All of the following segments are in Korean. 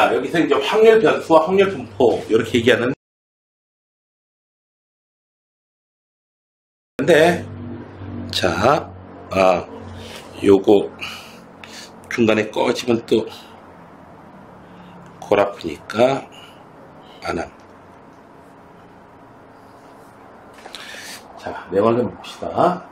자, 여기서 이제 확률 변수와 확률 분포 이렇게 얘기하는데, 자, 요거 중간에 꺼지면 또 골 아프니까 안 함. 자, 내 말로 봅시다.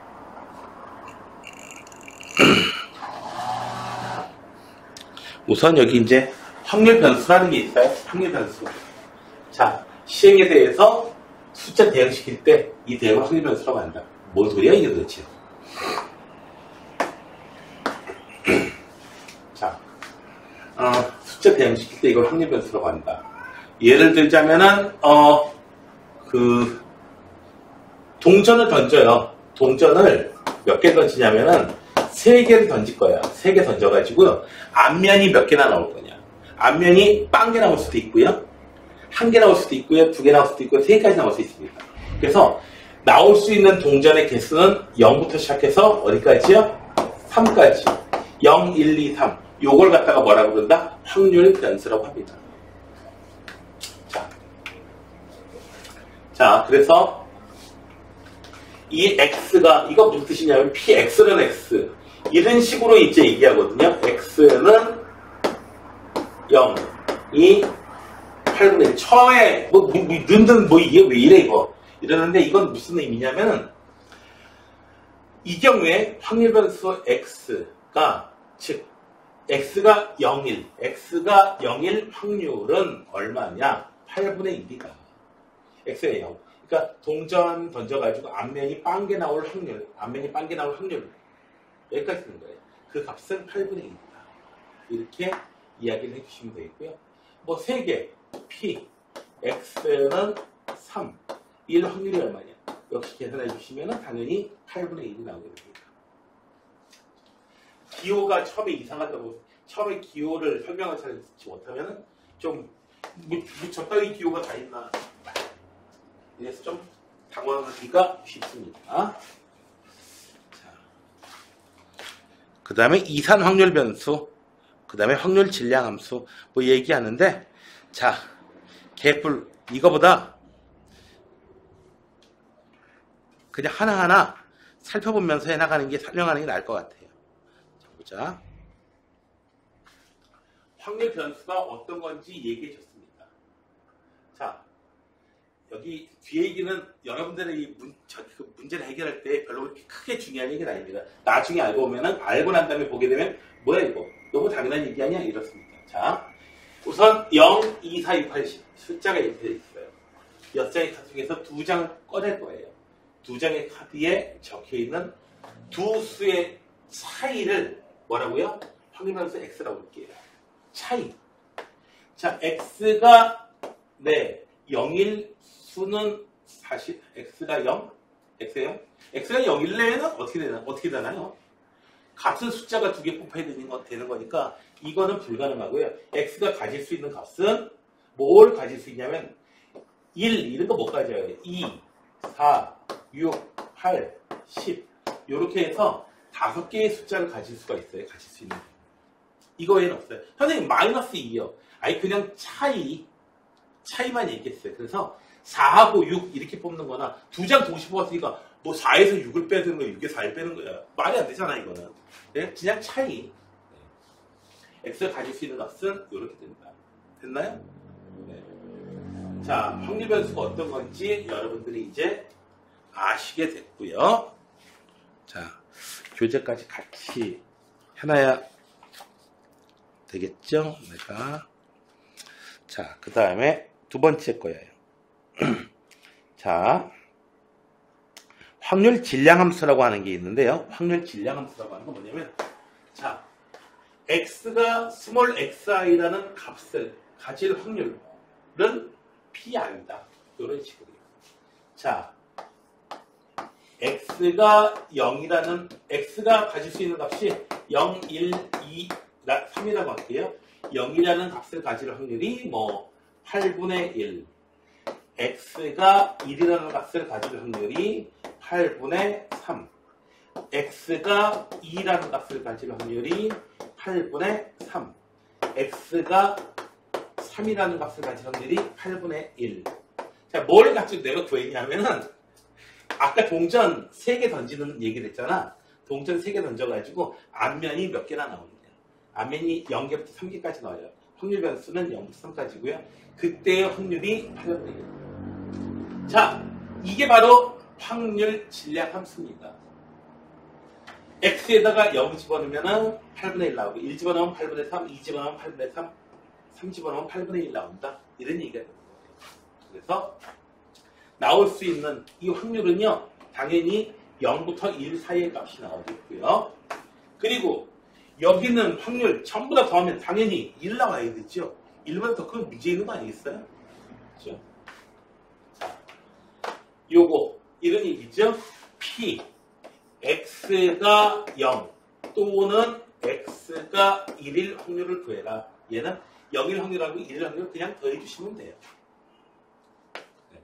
우선 여기 이제 확률 변수라는 게 있어요. 확률 변수. 자, 시행에 대해서 숫자 대응시킬 때 이 대응을 확률 변수라고 한다. 뭔 소리야 이게 도대체. 자, 숫자 대응시킬 때 이걸 확률 변수라고 한다. 예를 들자면은 동전을 던져요. 동전을 몇 개 던지냐면은 3개를 던질 거야. 3개 던져가지고 앞면이 몇 개나 나올 거냐. 앞면이 0개 나올 수도 있고요. 1개 나올 수도 있고요. 2개 나올 수도 있고요. 3개까지 나올 수 있습니다. 그래서 나올 수 있는 동전의 개수는 0부터 시작해서 어디까지요? 3까지. 0, 1, 2, 3. 요걸 갖다가 뭐라고 그런다? 확률 변수라고 합니다. 자, 그래서 이 x가, 이거 무슨 뜻이냐면 px는 x. 이런 식으로 이제 얘기하거든요. x는 0, 2, 8분의 1. 처음에, 이게 왜 이래, 이거. 이러는데 이건 무슨 의미냐면은, 이 경우에 확률 변수 x가, 즉, x가 0일, x가 0일 확률은 얼마냐? 8분의 1이다. x가 0. 그러니까 동전 던져가지고 앞면이 0개 나올 확률, 여기까지 쓰는 거예요. 그 값은 8분의 1이다. 이렇게 이야기를 해주시면 되겠고요. 뭐 3개, p, x는 3, 1 확률이 얼마냐? 역시 계산해 주시면 당연히 8분의 1이 나오게 됩니다. 기호가 처음에 이상하다고, 처음에 기호를 설명을 잘 듣지 못하면 좀, 적당히 기호가 다 있나? 이래서 좀 당황하기가 쉽습니다. 그 다음에 이산 확률 변수, 그 다음에 확률 질량 함수 뭐 얘기하는데, 자, 개뿔 이거보다 그냥 하나하나 살펴보면서 해나가는 게 설명하는 게 나을 것 같아요. 자, 보자. 확률 변수가 어떤 건지 얘기해 줬습니다. 자, 여기 뒤에 얘기는 여러분들의 이 문제를 해결할 때 별로 그렇게 크게 중요한 얘기는 아닙니다. 나중에 알고 난 다음에 보게 되면 뭐야 이거? 너무 당연한 얘기 아니야? 이렇습니다. 자, 우선 0, 2, 4, 6, 8, 10 숫자가 이렇게 되어 있어요. 6장의 카드 중에서 2장 꺼낼 거예요. 2장의 카드에 적혀있는 두 수의 차이를 뭐라고요? 확률 변수 x라고 볼게요. 차이. 자, x가 0일 수는 사실 x가 0? x가 0? x가 0일래에는 어떻게 되나요? 같은 숫자가 2개 뽑혀야 되는 거니까 이거는 불가능하고요. x가 가질 수 있는 값은 뭘 가질 수 있냐면 1 이런 거 못 가져요. 2, 4, 6, 8, 10 이렇게 해서 5개의 숫자를 가질 수가 있어요. 가질 수 있는. 이거 외에는 없어요. 선생님 마이너스 2요. 아니 그냥 차이만 얘기했어요. 그래서 4하고 6 이렇게 뽑는 거나 2장 동시에 뽑았으니까 뭐 4에서 6을 빼는 거야, 6에서 4를 빼는 거야. 말이 안 되잖아 이거는. 네? 그냥 차이. x가 가질 수 있는 값은 이렇게 됩니다. 됐나요? 네. 자, 확률 변수가 어떤 건지 여러분들이 이제 아시게 됐고요. 자, 교재까지 같이 해놔야 되겠죠? 내가. 자, 그 다음에 두 번째 거예요. 자, 확률 질량 함수라고 하는 게 있는데요. 확률 질량 함수라고 하는 건 뭐냐면, 자, x가 스몰 xi라는 값을 가질 확률은 PR이다. 이런 식으로요. 자, x가 0이라는, x가 가질 수 있는 값이 0, 1, 2, 3이라고 할게요. 0이라는 값을 가질 확률이 뭐 8분의 1. x가 1이라는 값을 가질 확률이 8분의 3. x가 2라는 값을 가질 확률이 8분의 3. x가 3이라는 값을 가진 확률이 8분의 1. 자, 뭘 가지고 내가 구했냐면은, 아까 동전 3개 던지는 얘기를 했잖아. 동전 3개 던져가지고, 앞면이 몇 개나 나오느냐. 앞면이 0개부터 3개까지 나와요. 확률 변수는 0부터 3까지고요. 그때의 확률이 8분의 1. 자, 이게 바로 확률 질량 함수입니다. x에다가 0 집어넣으면 8분의 1 나오고, 1 집어넣으면 8분의 3, 2 집어넣으면 8분의 3, 3 집어넣으면 8분의 1 나온다. 이런 얘기가 됩니다. 그래서 나올 수 있는 이 확률은요, 당연히 0부터 1 사이의 값이 나오겠고요. 그리고 여기는 확률 전부 다 더하면 당연히 1 나와야 되죠. 1보다 더 큰 문제 있는 거 아니겠어요? 그렇죠? 자, 요거 이런 얘기죠. P x가 0 또는 x가 1일 확률을 구해라. 얘는 0일 확률하고 1일 확률을 그냥 더해 주시면 돼요. 네.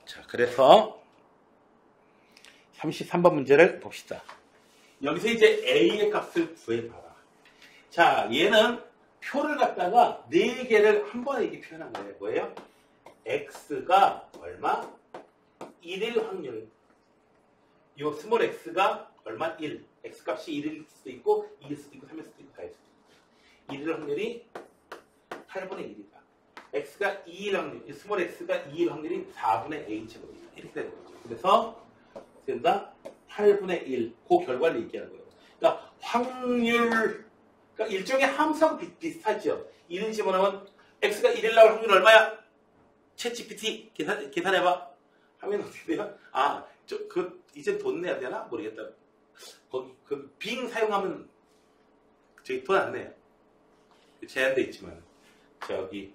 자, 그래서 33번 문제를 봅시다. 여기서 이제 a의 값을 구해봐라. 자, 얘는 표를 갖다가 4개를 한 번에 이렇게 표현한 거예요. 뭐예요? x가 얼마? 1일 확률. 요 스몰 x가 얼마? 1. x 값이 1일 수도 있고 2일 수도 있고 3일 수도 있고 4일 수도 있고. 1일 확률이 8분의 1이다. x가 2일 확률, 스몰 x가 2일 확률이 4분의 a제곱이다. 이렇게 되는 거죠. 그래서 된다 8분의 1. 그 결과를 얘기하는 거예요. 그러니까 확률, 그러니까 일종의 함수하고 비슷하죠. 1을 집어넣으면 x가 1일 나올 확률 얼마야? 챗 GPT 계산해봐. 하면 어떻게 돼요? 아, 이제 돈 내야 되나? 모르겠다. 거기, 빙 사용하면 저기 돈 안 내요. 제한돼 있지만. 저기,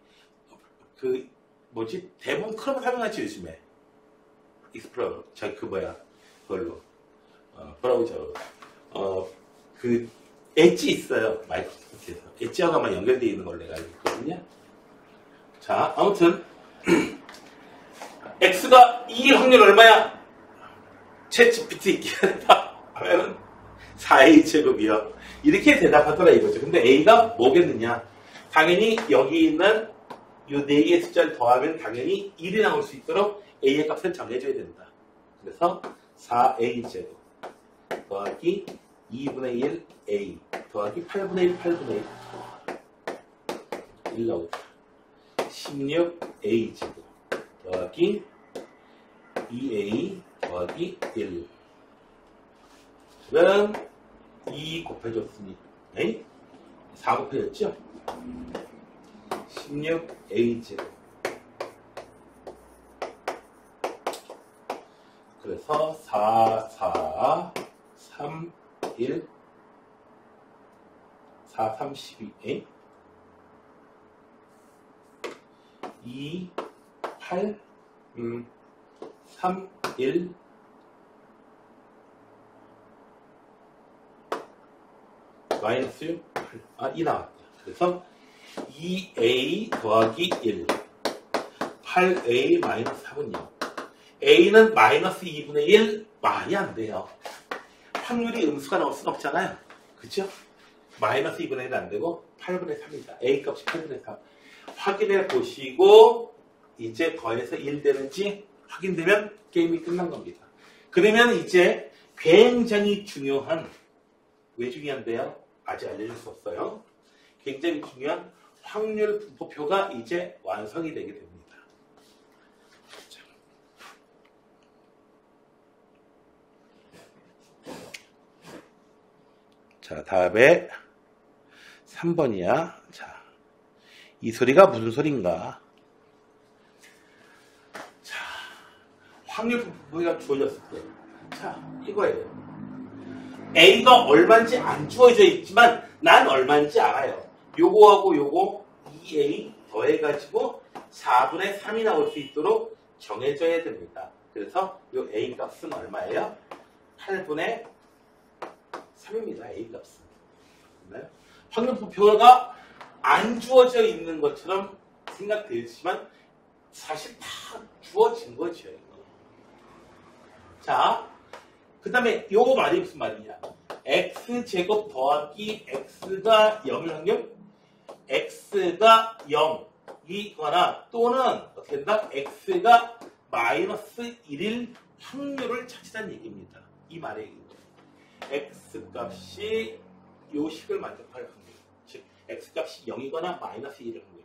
대부분 크롬 사용하지, 요즘에. 익스플로러. 그걸로. 브라우저로. 엣지 있어요. 마이크로소프트에서. 엣지하고 아마 연결되어 있는 걸로 내가 알고 있거든요. 자, 아무튼. x가 2일 확률 얼마야? 챗 GPT 하면은 4a 제곱이요. 이렇게 대답하더라 이거죠. 근데 a가 뭐겠느냐? 당연히 여기 있는 이 4개의 숫자를 더하면 당연히 1이 나올 수 있도록 a의 값을 정해줘야 된다. 그래서 4a 제곱 더하기 2분의 1 a 더하기 8분의 1 8분의 1 나오죠. 16a 제곱 더하기 2a 더하기 1. 그러면 2 곱해줬으니 4 곱해줬죠? 16a 제곱. 그래서 4, 4, 3, 1, 4, 3, 12, 2, 8, 3, 1, 마이너스 6, 8, 2 나왔다. 그래서 2a 더하기 1, 8a 마이너스 4분요. a는 마이너스 2분의 1 많이 안 돼요. 확률이 음수가 나올 수는 없잖아요. 그쵸? 마이너스 2분의 1 안 되고 8분의 3이다. a 값이 8분의 3. 확인해 보시고 이제 더해서 1 되는지 확인되면 게임이 끝난 겁니다. 그러면 이제 굉장히 중요한, 왜 중요한데요? 아직 알려줄 수 없어요. 굉장히 중요한 확률 분포표가 이제 완성이 되게 됩니다. 자, 다음에 3번이야. 자, 이 소리가 무슨 소린가? 자, 확률 분포가 주어졌을 때. 자, 이거예요. A가 얼마인지 안 주어져 있지만 난 얼마인지 알아요. 요거하고 요거 2A 더해가지고 4분의 3이 나올 수 있도록 정해져야 됩니다. 그래서 요 A 값은 얼마예요? 8분의 3입니다. A 값은. 네? 확률 분포가 안 주어져 있는 것처럼 생각되지만 사실 다 주어진 거죠. 이거. 자, 그 다음에 요거 말이 무슨 말이냐? x제곱 더하기 x가 0일 확률, x가 0이거나 또는 어떻게 된다? x가 마이너스 1일 확률을 찾으라는 얘기입니다. 이 말의 얘기입니다. x값이 요 식을 만족할 확률, 즉 x값이 0이거나 마이너스 1일 확률,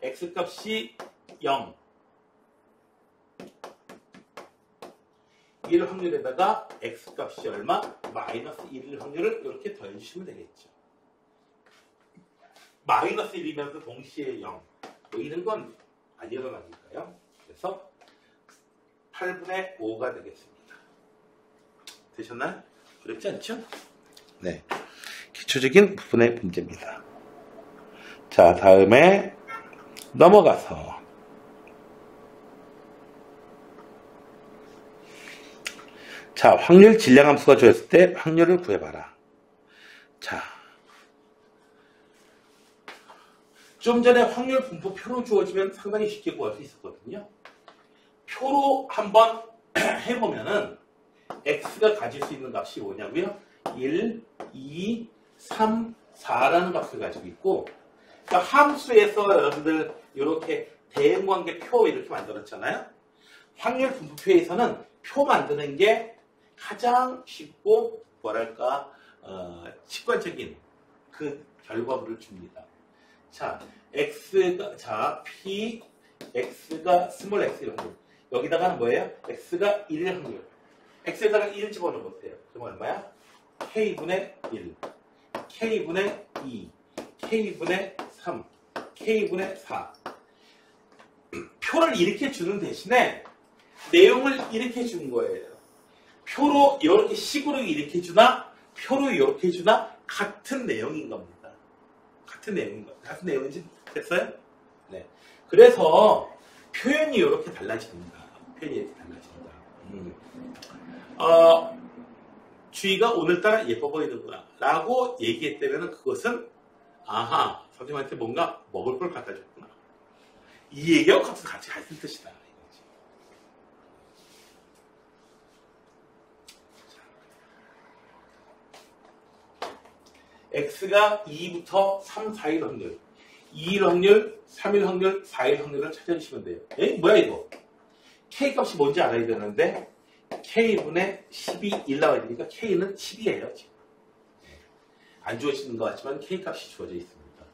x값이 0 1 확률에다가 x값이 얼마? 마이너스 1일 확률을 이렇게 더해주시면 되겠죠. 마이너스 1이면서 동시에 0 뭐 이런 건 안 일어나니까요. 그래서 8분의 5가 되겠습니다. 되셨나요? 어렵지 않죠? 네. 기초적인 부분의 문제입니다. 자, 다음에 넘어가서 자, 확률 질량함수가 주어졌을 때 확률을 구해봐라. 자, 좀 전에 확률 분포 표로 주어지면 상당히 쉽게 구할 수 있었거든요. 표로 한번 해보면은 x가 가질 수 있는 값이 뭐냐고요? 1, 2, 3, 4라는 값을 가지고 있고, 그러니까 함수에서 여러분들 이렇게 대응관계 표 이렇게 만들었잖아요. 확률 분포표에서는 표 만드는 게 가장 쉽고 뭐랄까 직관적인 그 결과물을 줍니다. 자, x가 p x가 스몰 x일 확률. 여기다가는 뭐예요? x가 1일 확률. x에다가 1 집어넣어 보세요. 그럼 얼마야? k분의 1, k분의 2, k분의 3, k분의 4. 표를 이렇게 주는 대신에 내용을 이렇게 준 거예요. 표로 이렇게 식으로 이렇게 주나 표로 이렇게 주나 같은 내용인 겁니다. 같은 내용인 거예요. 같은 내용인지 됐어요? 네. 그래서 표현이 이렇게 달라집니다. 표현이 이렇게 달라집니다. 주희가 오늘따라 예뻐 보이는구나 라고 얘기했다면 그것은 아하, 선생님한테 뭔가 먹을 걸 갖다 줬구나. 이 얘기하고 같이 같은 뜻이다. x가 2부터 3, 4일 확률, 2일 확률, 3일 확률, 4일 확률을 찾아주시면 돼요. 에? 뭐야 이거? k값이 뭔지 알아야 되는데 k분의 12, 1 나와야 되니까 k는 10이에요. 지금. 안 주어지는 것 같지만 k값이 주어져 있습니다.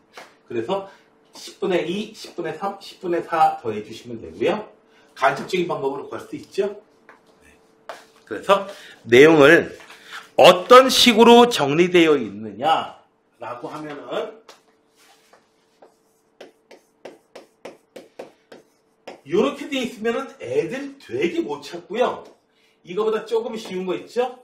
그래서 10분의 2, 10분의 3, 10분의 4 더해주시면 되고요. 간접적인 방법으로 구할 수 있죠. 네. 그래서 내용을 어떤 식으로 정리되어 있느냐라고 하면은 이렇게 되어 있으면은 애들 되게 못 찾고요. 이거보다 조금 쉬운 거 있죠?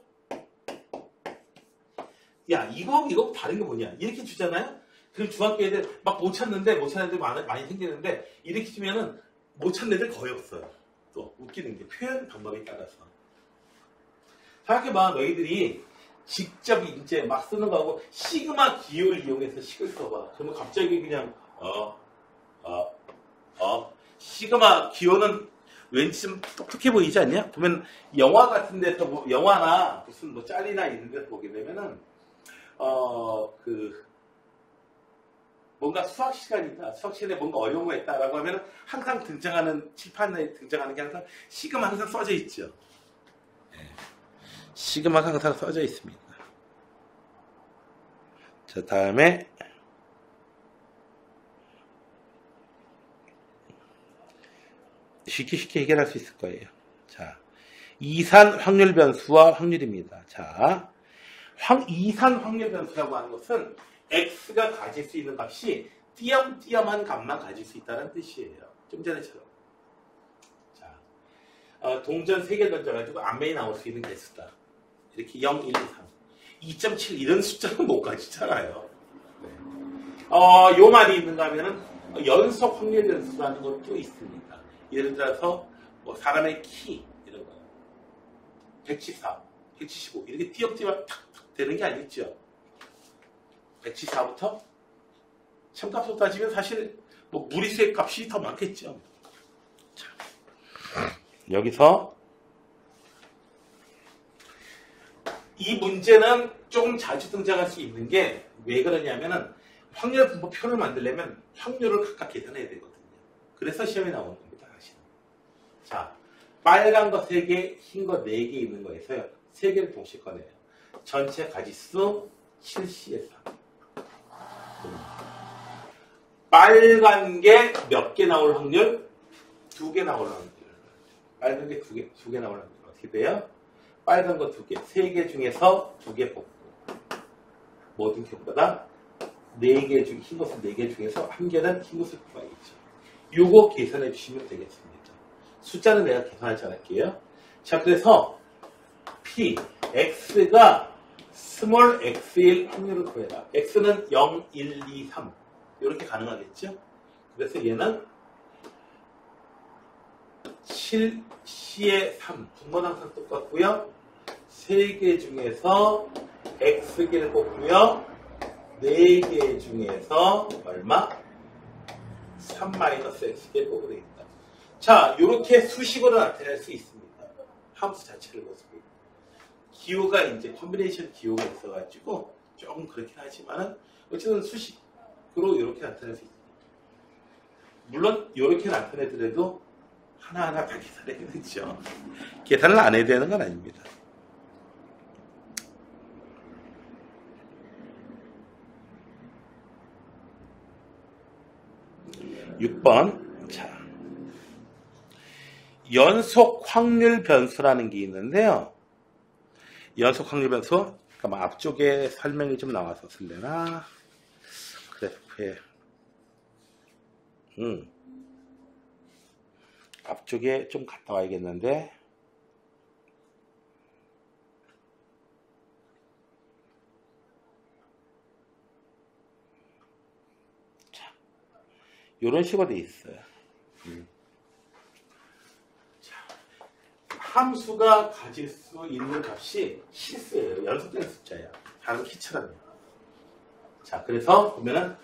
야, 이거 다른 거 뭐냐? 이렇게 주잖아요? 그럼 중학교 애들 막 못 찾는 애들 많이 생기는데 이렇게 주면은 못 찾는 애들 거의 없어요. 또 웃기는 게 표현 방법에 따라서. 생각해봐, 너희들이 직접 이제 막 쓰는 거하고 시그마 기호를 이용해서 식을 써봐. 그러면 갑자기 그냥 시그마 기호는 왠지 좀 똑똑해 보이지 않냐? 보면 영화 같은 데서 영화나 무슨 뭐 짤이나 이런 데서 보게 되면은 뭔가 수학 시간이다. 수학 시간에 뭔가 어려운 거 있다라고 하면은 항상 등장하는 칠판에 등장하는 게 항상 시그마 항상 써져 있죠. 시그마가 항상 써져 있습니다. 자, 다음에 쉽게 해결할 수 있을 거예요. 자, 이산 확률 변수와 확률입니다. 자, 이산 확률 변수라고 하는 것은 x가 가질 수 있는 값이 띄엄띄엄한 값만 가질 수 있다는 뜻이에요. 좀 전에처럼. 자, 동전 3개 던져가지고 안면이 나올 수 있는 개수다. 이렇게 0, 1, 2, 3, 2.7 이런 숫자는 못 가지잖아요. 네. 요 말이 있는가 하면은 연속 확률 변수라는 것도 있습니다. 예를 들어서 뭐 사람의 키 이런 거 114, 175 이렇게 띄엄띄엄 탁탁 되는 게 아니죠. 174부터 참값으로 따지면 사실 뭐 무리수의 값이 더 많겠죠. 자, 여기서 이 문제는 조금 자주 등장할 수 있는 게 왜 그러냐면은 확률 분포표를 만들려면 확률을 각각 계산해야 되거든요. 그래서 시험에 나오는 겁니다. 사실. 자, 빨간 거 3개, 흰 거 4개 있는 거에서요. 3개를 동시에 꺼내요. 전체 가지수 7C에 3. 빨간 게 몇 개 나올 확률? 2개 나올 확률. 빨간 게 2개 나올 확률. 어떻게 돼요? 빨간 거 2개, 3개 중에서 2개 뽑고 모든 격보다 4개 중, 흰 것은 4개 중에서 1개는 흰 것을 뽑아야겠죠. 요거 계산해 주시면 되겠습니다. 숫자는 내가 계산하지 않을게요. 자, 그래서 P, X가 스몰 x일 확률을 구해라. X는 0, 1, 2, 3 이렇게 가능하겠죠. 그래서 얘는 7C의 3 분모는 항상 똑같고요. 3개 중에서 X개를 뽑고요. 4개 중에서 얼마? 3-X개를 뽑으면 되겠다. 자, 이렇게 수식으로 나타낼 수 있습니다. 함수 자체를 모습으로. 기호가 이제 콤비네이션 기호가 있어가지고 조금 그렇긴 하지만은 어쨌든 수식으로 이렇게 나타낼 수 있습니다. 물론 이렇게 나타내더라도 하나하나 다 계산해야 되죠. 계산을 안 해야 되는 건 아닙니다. 6번. 자, 연속 확률 변수라는 게 있는데요. 연속 확률 변수, 그러니까 앞쪽에 설명이 좀 나와서 쓸래나? 그래프에, 앞쪽에 좀 갔다 와야겠는데, 자, 이런 식으로 돼 있어요. 함수가 가질 수 있는 값이 실수예요. 연속된 숫자예요. 다른 키처럼요. 자, 그래서 보면은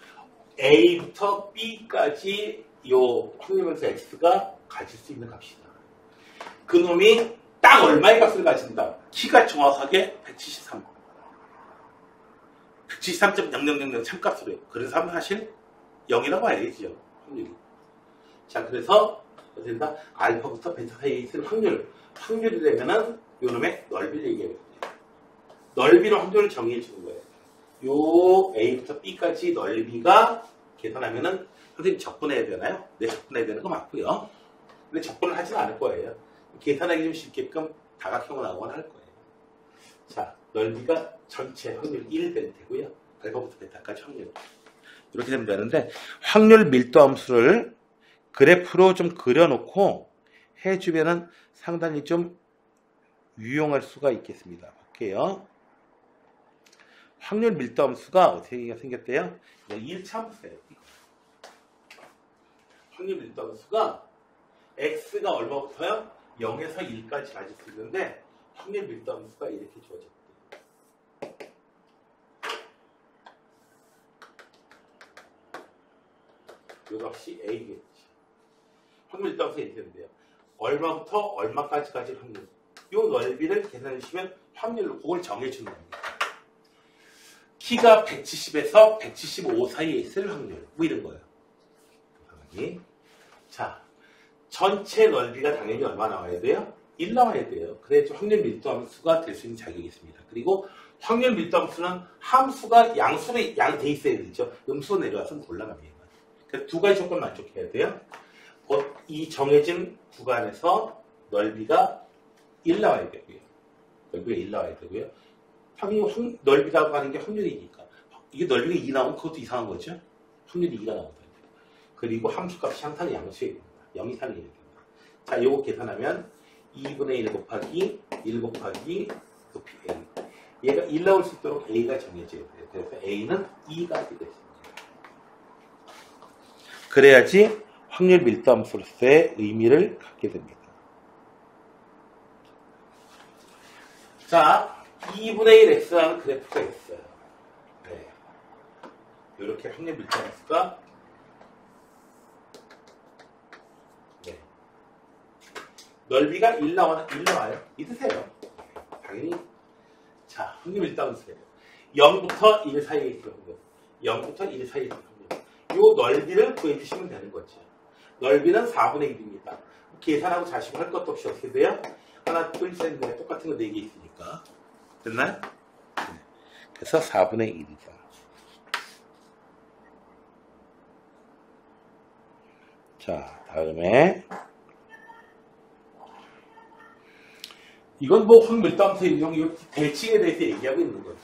A부터 B까지 요 확률변수 X가 가질 수 있는 값이다. 그 놈이 딱 얼마의 값을 가진다. 키가 정확하게 173. 173.0000 참값으로요. 그래서 하면 사실 0이라고 봐야겠죠. 확률이. 자, 그래서 어쨌든 알파부터 베타 사이에 있을 확률이 되면은 요 놈의 넓이를 얘기하거든요. 넓이로 확률을 정의해 주는 거예요. 요 A부터 B까지 넓이가 계산하면은 선생님 적분해야 되나요? 네, 적분해야 되는 거 맞고요. 근데 적분을 하지는 않을 거예요. 계산하기 좀 쉽게끔 다각형으로 나오거나 할 거예요. 자, 넓이가 전체 확률 1 되고요. 알파부터 베타까지 확률. 이렇게 되면 되는데 확률 밀도 함수를 그래프로 좀 그려놓고 해주면은 상당히 좀 유용할 수가 있겠습니다. 볼게요. 확률 밀도 함수가 어떻게 생겼대요? 1차 함수예요. 확률 밀도 함수가 x가 얼마부터요? 0에서 1까지 가질 수 있는데 확률 밀도 함수가 이렇게 주어졌대요. 이 값이 a겠지. 확률 밀도 함수가 이렇게 되는데요. 얼마부터 얼마까지 가질 확률. 이 넓이를 계산해 주시면 확률로 그걸 정해주는 겁니다. 키가 170에서 175 사이에 있을 확률. 뭐 이런 거예요. 자, 전체 넓이가 당연히 얼마 나와야 돼요? 1 나와야 돼요. 그래야 확률 밀도 함수가 될 수 있는 자격이 있습니다. 그리고 확률 밀도 함수는 함수가 양수로 돼 있어야 되죠. 음수로 내려와서 곤란합니다. 그래서 두 가지 조건 만족해야 돼요. 이 정해진 구간에서 넓이가 1 나와야 되고요. 넓이가 1 나와야 되고요. 넓이라고 하는 게 확률이니까. 이게 넓이가 2 나오면 그것도 이상한 거죠. 확률이 2가 나오거든요. 그리고 함수값이 항상 양수에 됩니다. 0 이상이 됩니다. 자, 요거 계산하면 2분의 1 곱하기 1 곱하기 높이 A. 얘가 1 나올 수 있도록 A가 정해져야 돼요. 그래서 A는 2가 되겠습니다. 그래야지 확률 밀도 함수로서의 의미를 갖게 됩니다. 자, 2분의 1 X라는 그래프가 있어요. 네. 이렇게 확률 밀도 함수가 네. 넓이가 1 나와요. 믿으세요. 당연히. 자, 확률 밀도함수예요. 0부터 1 사이에 있는 확률. 0부터 1 사이에 있는 확률. 이 넓이를 구해주시면 되는 거죠. 넓이는 4분의 1입니다. 계산하고 자시고 할 것도 없이 어떻게 돼요? 하나, 둘, 셋, 넷 똑같은 거 4개 있으니까. 됐나요? 네. 그래서 4분의 1이죠. 자, 다음에 이건 뭐 확밀도함수 이용 대칭에 대해서 얘기하고 있는 거죠.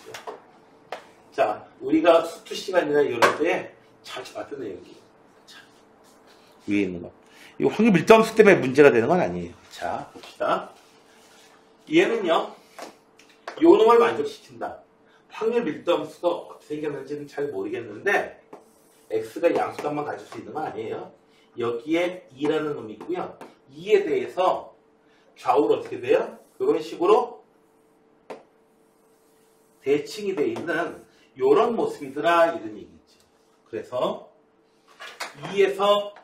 자, 우리가 수투 시간이나 이런 때에 자주 봤던 내용이에요. 자, 위에 있는 거. 이거 확률 밀도함수 때문에 문제가 되는 건 아니에요. 자, 봅시다. 얘는요, 요 놈을 만족시킨다. 확률 밀도함수가 어떻게 생겼는지는 잘 모르겠는데, x가 양수값만 가질 수 있는 건 아니에요. 여기에 2라는 놈이 있고요. 2에 대해서 좌우로 어떻게 돼요? 이런 식으로 대칭이 되어 있는 이런 모습이더라 이런 얘기죠. 그래서 2에서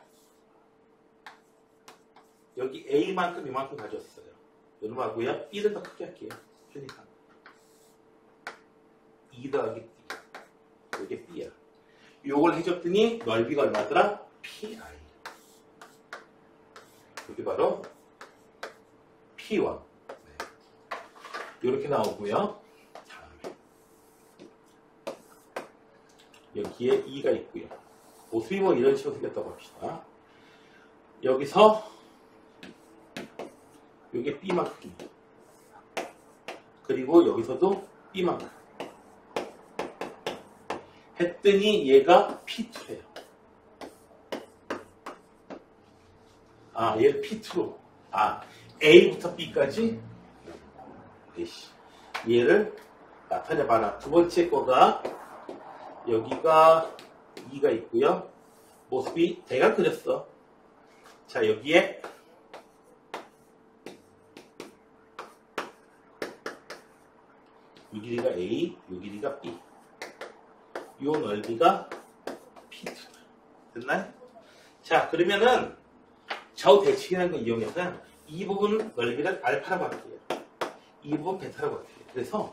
여기 A만큼 이만큼 가졌어요. 요놈 하고요. B를 더 크게 할게요. 그러니까 2 더하기 B. 이게 B야. 요걸 해줬더니 넓이가 얼마더라? PI. 여기 바로 P1. 네. 이렇게 나오고요. 다음에 여기에 2가 있고요. 모습이 뭐 이런 식으로 생겼다고 합시다. 여기서 이게 B만큼. 그리고 여기서도 B만큼. 했더니 얘가 P2예요. 아, 얘를 P2로. 아, A부터 B까지. 얘를 나타내봐라. 두 번째 거가 여기가 2가 있고요. 모습이 대강 그렸어. 자, 여기에 이 길이가 A, 이 길이가 B. 요 넓이가 P2. 됐나요? 자, 그러면은 좌우 대칭이라는 걸 이용해서 이 부분 넓이를 알파라고 할게요. 이 부분 베타라고 할게요. 그래서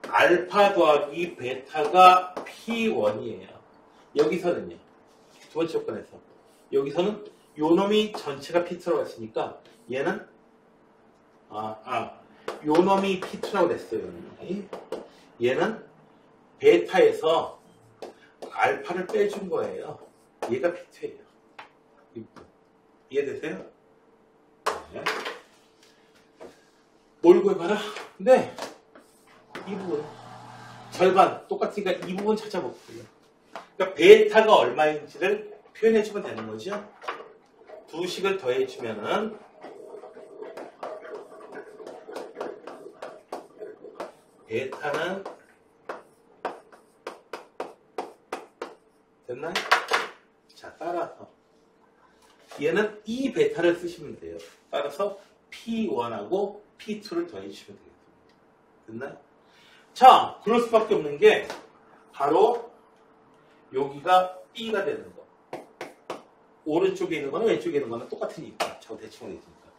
알파 더하기 베타가 P1이에요. 여기서는요. 두 번째 조건에서. 여기서는 요 놈이 전체가 P2라고 했으니까 얘는 요 놈이 P2라고 됐어요. 얘는 베타에서 알파를 빼준 거예요. 얘가 P2예요. 이해되세요? 네. 뭘 구해봐라? 네. 이 부분. 절반. 똑같으니까 이 부분 찾아볼게요. 그러니까 베타가 얼마인지를 표현해주면 되는 거죠. 두 식을 더해주면은 베타는 됐나요? 자, 따라서 얘는 이 베타를 쓰시면 돼요. 따라서 P1하고 P2를 더해주시면 되겠습니다. 됐나요? 자, 그럴 수밖에 없는 게 바로 여기가 B가 되는 거. 오른쪽에 있는 거는 왼쪽에 있는 거는 똑같으니까. 저 대칭으로 있으니까.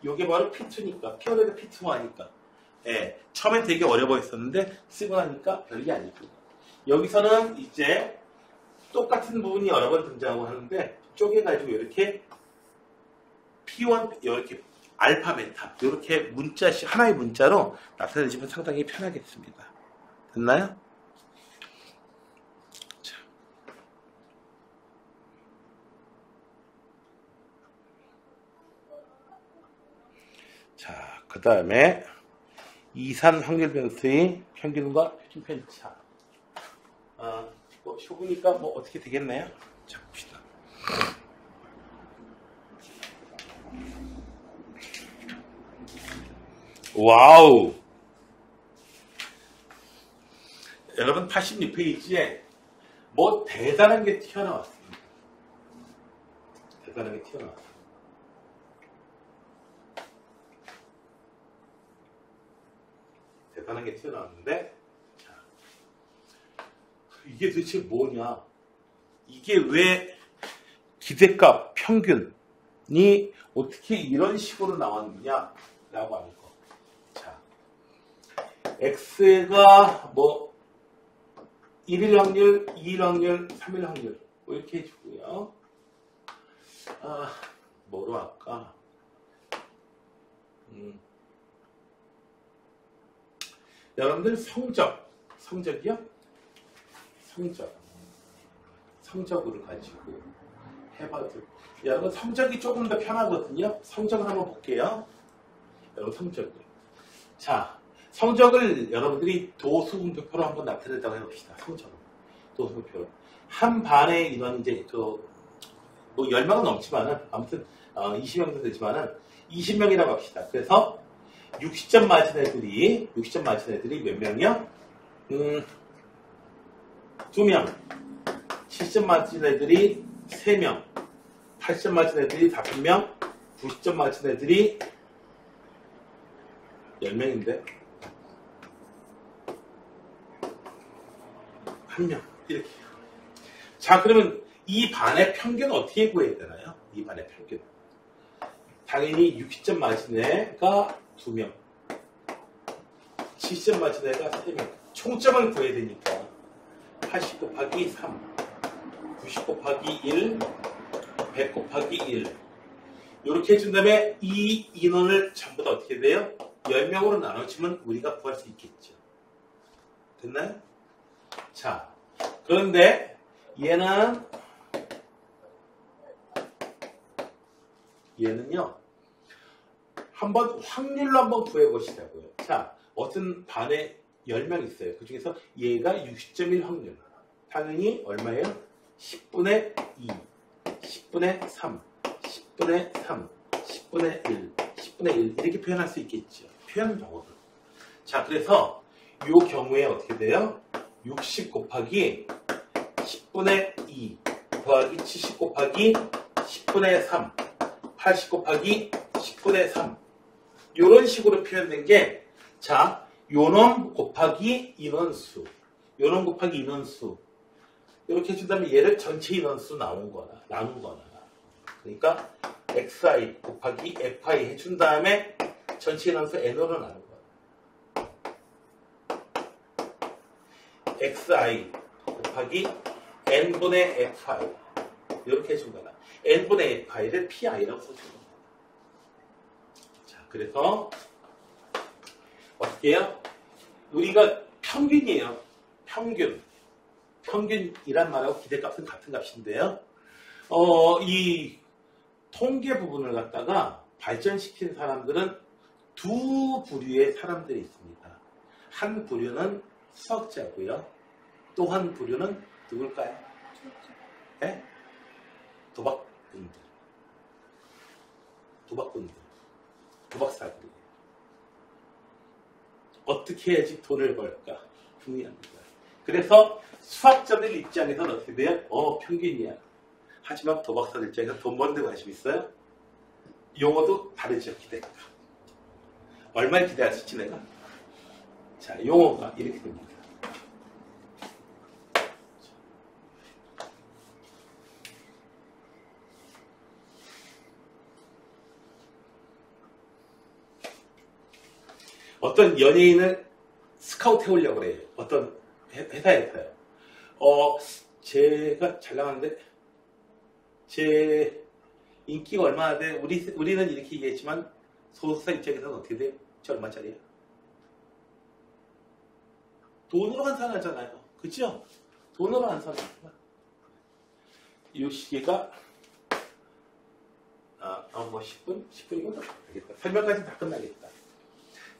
이게 바로 P2니까. P1에도 P2만 하니까. 예, 처음엔 되게 어려 보였었는데 쓰고 나니까 별게 아니고. 여기서는 이제 똑같은 부분이 여러 번 등장하고 하는데 쪼개가지고 이렇게 P1 이렇게 알파 베타 이렇게 문자식 하나의 문자로 나타내주면 상당히 편하겠습니다. 됐나요? 자, 그 다음에 이산 확률 변수의 평균과 표준 편차. 뭐 쇼부니까 뭐 어떻게 되겠나요? 자, 봅시다. 와우! 여러분 86페이지에 뭐 대단한 게 튀어나왔습니다. 대단한 게 튀어나왔습니다. 대단한 게 튀어나왔는데, 자, 이게 도대체 뭐냐? 이게 왜 기대값 평균이 어떻게 이런 식으로 나왔느냐라고 하는 거. 자, x가 뭐 1일 확률, 2일 확률, 3일 확률 뭐 이렇게 해주고요. 뭐로 할까? 여러분들 성적이요? 성적으로 가지고 해봐도 여러분 성적이 조금 더 편하거든요. 성적을 한번 볼게요. 여러분 성적을. 자, 성적을 여러분들이 도수분표로 한번 나타낸다고 해봅시다. 성적을. 도수분표로. 한 반에 이런 이제 뭐 10명은 넘지만은 아무튼 20명도 되지만은 20명이라고 합시다. 그래서 60점 맞은 애들이 몇 명이요? 2명. 70점 맞은 애들이 3명. 80점 맞은 애들이 5명. 90점 맞은 애들이 10명인데 1명. 이렇게. 자, 그러면 이 반의 평균 어떻게 구해야 되나요? 이 반의 평균. 당연히 60점 맞은 애가 2명. 70점 맞은 애가 3명. 총점을 구해야 되니까 80 곱하기 3, 90 곱하기 1, 100 곱하기 1 이렇게 해준 다음에 이 인원을 전부 다 어떻게 돼요? 10명으로 나눠주면 우리가 구할 수 있겠죠. 됐나요? 자, 그런데 얘는요 한번 확률로 한번 구해보시자고요. 자, 어떤 반에 10명 있어요. 그 중에서 얘가 60.1 확률. 당연히 얼마예요? 10분의 2, 10분의 3, 10분의 3, 10분의 1, 10분의 1 이렇게 표현할 수 있겠죠. 표현 방법을. 자, 그래서 이 경우에 어떻게 돼요? 60 곱하기 10분의 2 더하기 70 곱하기 10분의 3, 80 곱하기 10분의 3 이런 식으로 표현된 게, 자, 요놈 곱하기 인원수, 요놈 곱하기 인원수 이렇게 해준다면 얘를 전체 인원수 나눈 거나 그러니까 xi 곱하기 fi 해준 다음에 전체 인원수 n으로 나눈 거야. xi 곱하기 n분의 fi 이렇게 해준 거나 n분의 fi를 pi라고 써준 거야. 자, 그래서 어떻게 해요? 우리가 평균이에요. 평균이란 말하고 기대값은 같은 값인데요. 이 통계 부분을 갖다가 발전시킨 사람들은 두 부류의 사람들이 있습니다. 한 부류는 수학자고요. 또 한 부류는 누굴까요? 네? 도박사들. 어떻게 해야지 돈을 벌까? 궁리합니다. 그래서 수학자들 입장에서는 어떻게 돼요? 평균이야. 하지만 도박사들 입장에서 돈 버는 데 관심 있어요? 용어도 다르죠, 기대값. 얼마를 기대할 수 있지, 내가? 자, 용어가 이렇게 됩니다. 어떤 연예인을 스카우트 해오려고 그래요. 어떤 회사에서요. 제가 잘 나가는데 제 인기가 얼마나 돼? 우리는 이렇게 얘기했지만 소속사 입장에서는 어떻게 돼요? 저 얼마짜리야? 돈으로 환산하잖아요. 그죠? 돈으로 환산하잖아. 이 시계가 10분? 10분이면 되겠다. 설명까지 다 끝나겠다.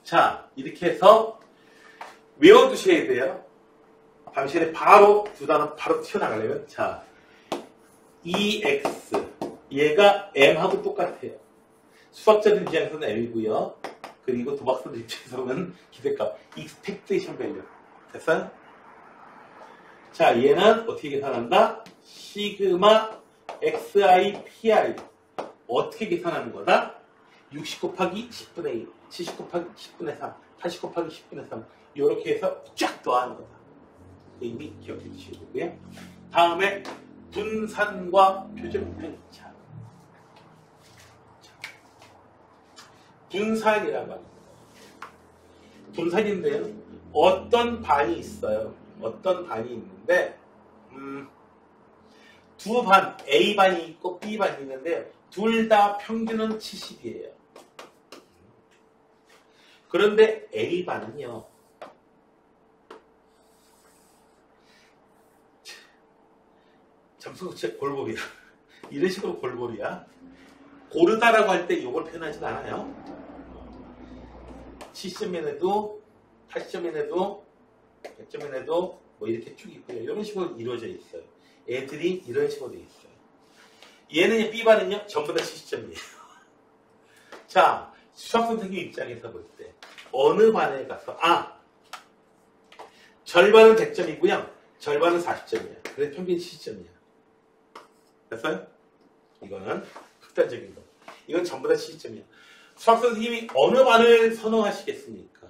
자, 이렇게 해서 외워두셔야 돼요. 당신의 바로 두 단어 바로 튀어나가려면, 자, EX 얘가 M하고 똑같아요. 수학자들 입장에서는 M이고요. 그리고 도박사들 입장에서는 기대값 expectation value. 됐어요? 자, 얘는 어떻게 계산한다? 시그마 XI PI 어떻게 계산하는 거다? 60 곱하기 10분의 1, 70 곱하기 10분의 3, 80 곱하기 10분의 3 이렇게 해서 쫙 더하는 거다. 이미 기억해 주시면 되고요. 다음에 분산과 표준 편차. 분산이란 말입니다. 분산인데요. 어떤 반이 있어요. 어떤 반이 있는데 두 반, A반이 있고 B반이 있는데 둘 다 평균은 70이에요. 그런데 A반은요. 점수가 골고리야. 이런 식으로 골고리야. 고르다라고 할 때 이걸 표현하진 않아요. 70점에도 80점에도 100점에도 뭐 이렇게 쭉 있고요. 이런 식으로 이루어져 있어요. 애들이 이런 식으로 돼 있어요. 얘는 B반은요. 전부 다 70점이에요. 자, 수학 선생님 입장에서 볼 때 어느 반에 가서 절반은 100점이고요. 절반은 40점이야. 그래서 평균 70점이야. 됐어요? 이거는 극단적인 거. 이건 전부 다 70점이야. 수학 선생님이 어느 반을 선호하시겠습니까?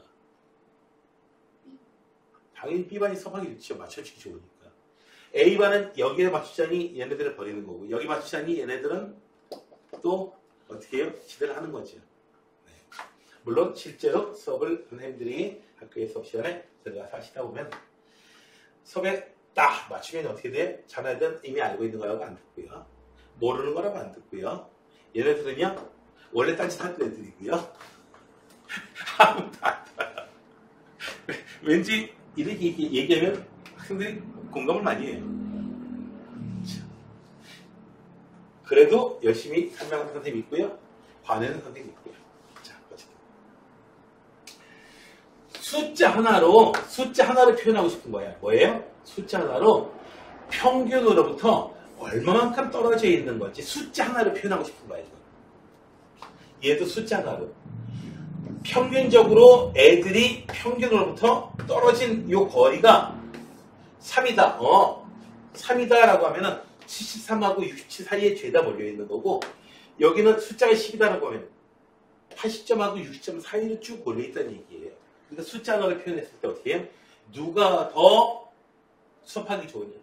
당연히 B반이 선호하기 좋죠. 맞춰주기 좋으니까. A반은 여기에 맞추자니 얘네들을 버리는 거고 여기 맞추자니 얘네들은 또 어떻게 해요? 지대를 하는 거죠. 네. 물론 실제로 수업을 선생님들이 학교의 수업 시간에 들어가서 하시다 보면 수업에 딱 맞추면 어떻게 돼? 자네들은 이미 알고 있는 거라고 안 듣고요. 모르는 거라고 안 듣고요. 얘네들은요. 원래 딴짓 하는 애들이고요. 아무도 안 봐요. 왠지 이렇게 얘기하면 학생들이 공감을 많이 해요. 그래도 열심히 설명하는 선생님이 있고요. 화내는 선생님이 있고요. 자, 어쨌든. 숫자 하나로 표현하고 싶은 거야. 뭐예요? 숫자 하나로 평균으로부터 얼마만큼 떨어져 있는 건지 숫자 하나로 표현하고 싶은 거야. 얘도 숫자 하나로. 평균적으로 애들이 평균으로부터 떨어진 이 거리가 3이다. 3이다라고 하면은 73하고 67 사이에 죄다 몰려있는 거고 여기는 숫자가 10이다라고 하면 80점하고 60점 사이로 쭉 몰려있다는 얘기예요. 그러니까 숫자 하나를 표현했을 때 어떻게 해요? 누가 더 수업하기 좋으냐.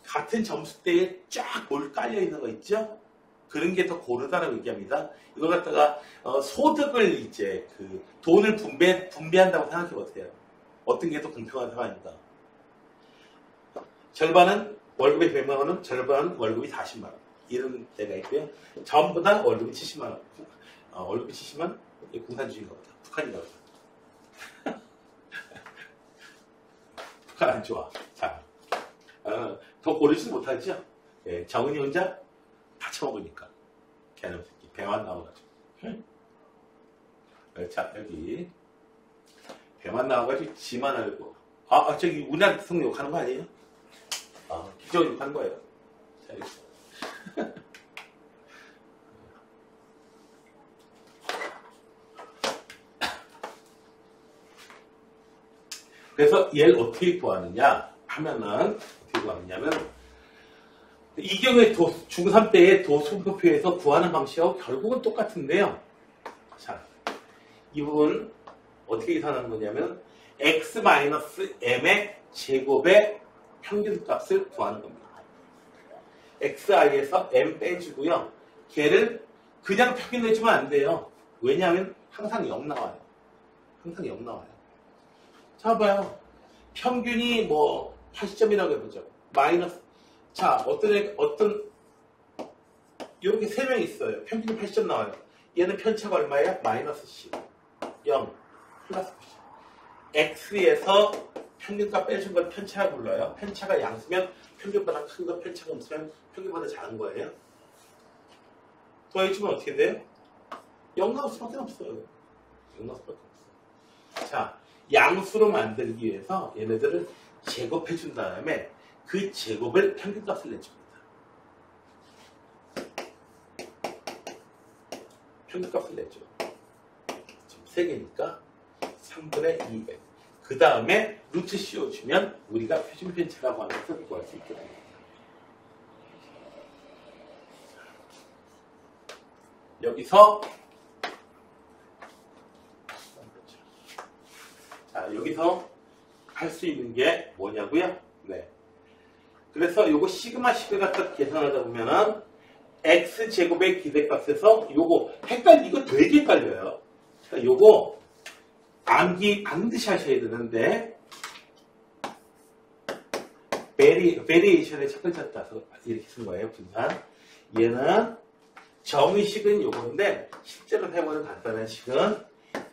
같은 점수대에 쫙 몰 깔려있는 거 있죠? 그런 게 더 고르다라고 얘기합니다. 이걸 갖다가 소득을 이제 그 돈을 분배한다고 생각해 보세요. 어떤 게 더 공평하다고 하니까. 절반은 월급이 100만 원은 절반은 월급이 40만 원. 이런 데가 있고요. 전부 다 월급이 70만 원. 월급이 70만 원? 공산주의인가 보다. 북한인가 보다. 북한 안 좋아. 자, 더 고르지 못하죠? 예, 정은이 혼자 다 처먹으니까. 걔는 배만 나와가지고. 자, 여기. 배만 나와가지고 지만 알고. 저기 우리나라 대통령 욕하는 거 아니에요? 기적으로 욕하는 거예요. 자, 이렇게. 그래서 얘를 어떻게 구하느냐 하면은, 어떻게 구하느냐면, 이 경우에 중3 때의 도수표에서 구하는 방식하고 결국은 똑같은데요. 자, 이 부분 어떻게 계산하는 거냐면 x-m의 제곱의 평균값을 구하는 겁니다. xi에서 m 빼주고요. 걔를 그냥 평균 내주면 안 돼요. 왜냐하면 항상 0 나와요. 항상 0 나와요. 자, 봐요. 평균이 뭐 80점이라고 해보죠. 마이너스. 자, 어떤 이렇게 3명 있어요. 평균이 80점 나와요. 얘는 편차가 얼마야? 마이너스 10. 0. 플러스 90. x에서 평균값 빼준 걸 편차라고 불러요. 편차가 양수면 평균보다 큰 거, 편차가 없으면 평균보다 작은 거예요. 더해주면 어떻게 돼요? 0 나올 수밖에 없어요. 0 나올 수밖에 없어요. 자, 양수로 만들기 위해서 얘네들을 제곱해 준 다음에 그 제곱을 평균값을 내줍니다. 평균값을 내죠. 지금 3개니까 3분의 200. 그 다음에 루트 씌워주면 우리가 표준 편차라고 하면서 구할 수 있게 됩니다. 여기서 자, 여기서 할 수 있는 게 뭐냐고요? 네. 그래서 요거 시그마식을 갖다 계산하다 보면은 x제곱의 기대값에서 요거 이거 되게 헷갈려요. 그러니까 요거 암기 반드시 하셔야 되는데 베리에이션의 첫 글자 따서 이렇게 쓴 거예요. 분산. 얘는 정의식은 요건데 실제로 해보는 간단한 식은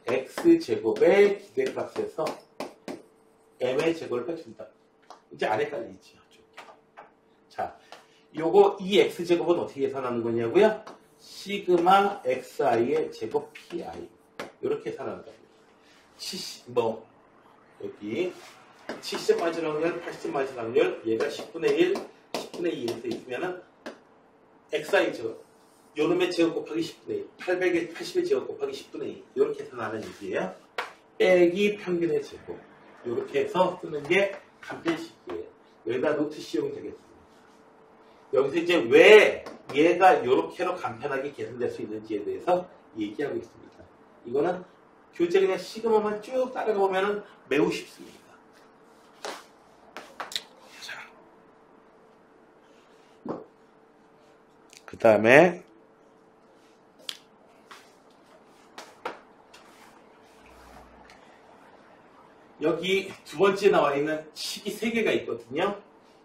x제곱의 기대값에서 m의 제곱을 빼준다. 이제 아래까지 있죠. 자, 요거 이 x제곱은 어떻게 계산하는 거냐고요? 시그마 xi의 제곱 pi 이렇게 계산하는 겁니다. 여기 70 맞을 확률, 80 맞을 확률, 얘가 10분의 1, 10분의 2 이렇게 있으면은 xi죠. 요놈의 제곱 곱하기 10분의 1, 800의 80의 제곱 곱하기 10분의 2 이렇게 계산하는 얘기예요. 빼기 평균의 제곱 이렇게 해서 쓰는 게 간편식이에요. 여기다 노트 씌우면 되겠습니다. 여기서 이제 왜 얘가 이렇게로 간편하게 계산될 수 있는지에 대해서 얘기하고 있습니다. 이거는 교재 그냥 시그마만 쭉 따라가 보면 매우 쉽습니다. 자, 그 다음에 여기 두 번째 나와 있는 식이 3개가 있거든요.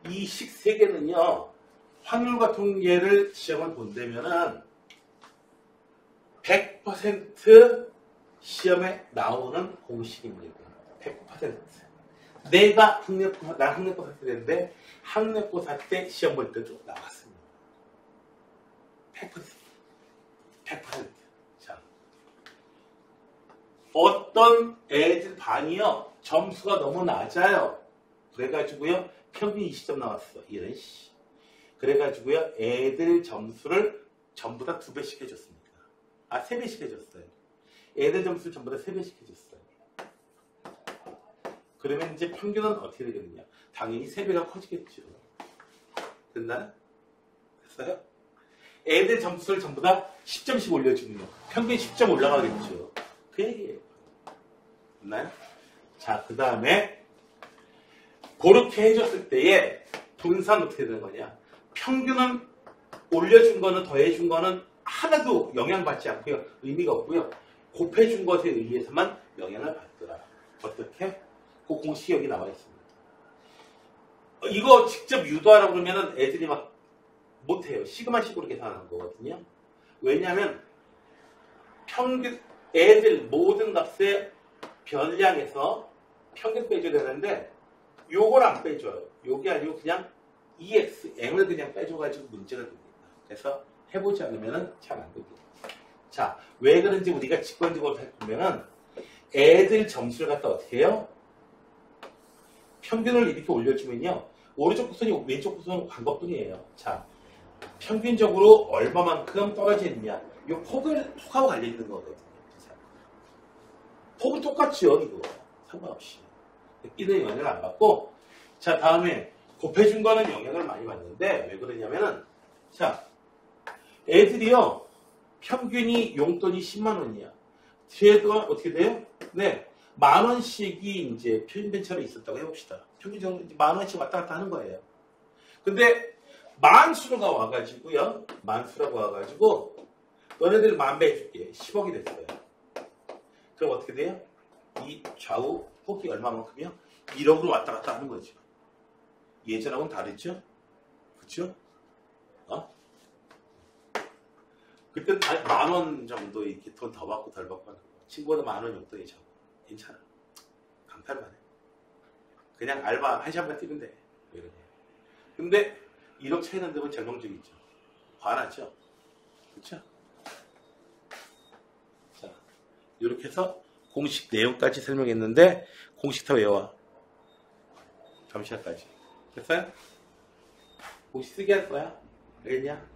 이 식 3개는요. 확률과 통계를 시험을 본다면은 100% 시험에 나오는 공식입니다. 100%. 내가 난 학력고사 때 되는데 학력고사 때 시험 볼 때도 나왔습니다. 100%. 100%. 자, 어떤 애들 반이요 점수가 너무 낮아요. 그래가지고요 평균 20점 나왔어. 이런 씨. 그래가지고요 애들 점수를 전부 다 2배씩 해줬습니다. 3배씩 해줬어요. 애들 점수를 전부 다 3배씩 해줬어요. 그러면 이제 평균은 어떻게 되겠느냐? 당연히 3배가 커지겠죠. 됐나요? 됐어요? 애들 점수를 전부 다 10점씩 올려주면 평균 10점 올라가겠죠. 그 얘기예요. 됐나요? 자, 그 다음에 그렇게 해줬을 때에 분산 어떻게 되는 거냐? 평균은 올려준 거는 더해준 거는 하나도 영향받지 않고요. 의미가 없고요. 곱해준 것에 의해서만 영향을 받더라. 어떻게? 그 공식이 여기 나와 있습니다. 이거 직접 유도하라고 그러면 애들이 막 못해요. 시그마식으로 계산하는 거거든요. 왜냐하면 평균, 애들 모든 값의 변량에서 평균 빼줘야 되는데 요걸 안 빼줘요. 요게 아니고 그냥 EX, M을 그냥 빼줘가지고 문제가 됩니다. 그래서 해보지 않으면 잘 안 됩니다. 자, 왜 그런지 우리가 직관적으로 살펴보면은 애들 점수를 갖다 어떻게 해요? 평균을 이렇게 올려주면요. 오른쪽 구선이 왼쪽 구선 간 것뿐이에요. 자, 평균적으로 얼마만큼 떨어져 있느냐. 이 폭하고 관련있는 거거든요. 폭은 똑같죠, 이거. 상관없이. 끼는 영향을 안 받고. 자, 다음에 곱해준 거는 영향을 많이 받는데, 왜 그러냐면은, 자, 애들이요, 평균이 용돈이 10만원이야. 뒤에도 어떻게 돼요? 네. 10,000원씩이 이제 편차로 있었다고 해봅시다. 평균적으로 10,000원씩 왔다 갔다 하는 거예요. 근데, 만수가 와가지고요, 만수라고 와가지고, 너네들 10,000배 해줄게. 10억이 됐어요. 그럼 어떻게 돼요? 이 좌우 폭이 얼마만큼이요? 1억으로 왔다 갔다 하는 거죠. 예전하고는 다르죠? 그쵸? 그때 10,000원 정도 이렇게 돈 더 받고 덜 받고 하는 거. 친구보다 10,000원 용돈이 적어. 괜찮아. 강탈만 해. 그냥 알바 한 시간만 뛰면 돼. 왜 그러냐. 근데 1억 차이 난다면 절망적이죠. 화나죠? 그쵸? 자, 이렇게 해서 공식 내용까지 설명했는데 공식 다 외워. 다음 시간까지. 됐어요? 공식 쓰게 할 거야. 알겠냐?